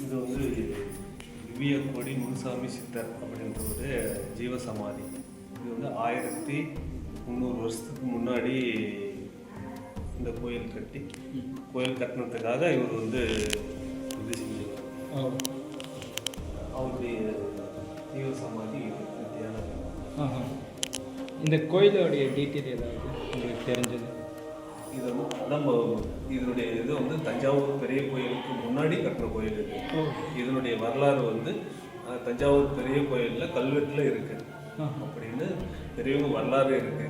இது வந்து விவியக்கோடி முனுசாமி சித்தர் அப்படின்ற ஒரு ஜீவசமாதி. இது வந்து 1300 வருஷத்துக்கு முன்னாடி இந்த கோயில் கட்டினதுக்காக இவர் வந்து இது செஞ்சுருவார். அவருடைய ஜீவசமாதி இந்த கோயிலோடைய டீட்டெயில் ஏதாவது உங்களுக்கு தெரிஞ்சது? இது வந்து நம்ம இதனுடைய இது வந்து தஞ்சாவூர் பெரிய கோயிலுக்கு முன்னாடி கட்டின கோயில் இது. இதனுடைய வரலாறு வந்து தஞ்சாவூர் பெரிய கோயிலில் கல்வெட்டில் இருக்கு அப்படின்னு பெரியவங்க வரலாறு இருக்கு.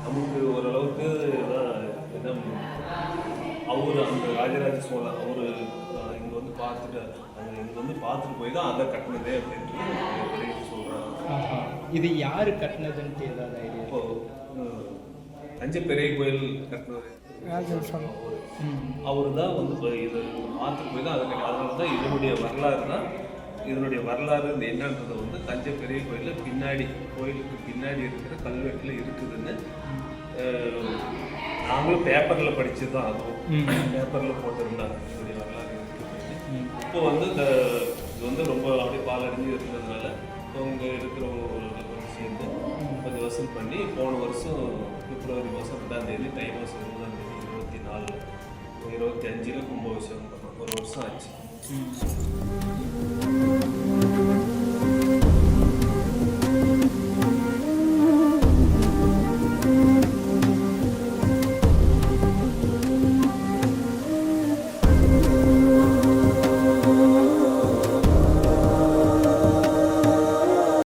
நமக்கு ஓரளவுக்கு என்ன அவர் அந்த ராஜராஜ சோழன் அவர் இங்கே வந்து பார்த்துட்டு போய் தான் அதை கட்டினதே அப்படின்ட்டு சொல்கிறாங்க. இது யார் கட்டினதுன்ட்டு ஏதாவது ஐடியா? இப்போ தஞ்சை பெரிய கோயில் கட்டினது அவர் தான் வந்து இது பார்த்துட்டு போய் தான் அதனால தான் இதனுடைய வரலாறு என்னன்றதை வந்து தஞ்சை பெரிய கோயிலில் கோயிலுக்கு பின்னாடி இருக்கிற கல்வெட்டில் இருக்குதுன்னு நாங்களும் பேப்பரில் படித்து தான் அதுவும் பேப்பரில் போட்டிருந்தாங்க இதனுடைய வரலாறு இருக்குது. இப்போ வந்து இது வந்து ரொம்ப அப்படியே பாலடைஞ்சு இருக்கிறதுனால அவங்க இருக்கிறவங்க சேர்ந்து கொஞ்சம் வசூல் பண்ணி போன வருஷம் பிப்ரவரி மாதம் 2ஆம் தேதி தை மாதம் 2ஆம் தேதி 24 25 கும்பாபிஷேகம் பண்ணோம். ஒரு வருஷம் ஆச்சு.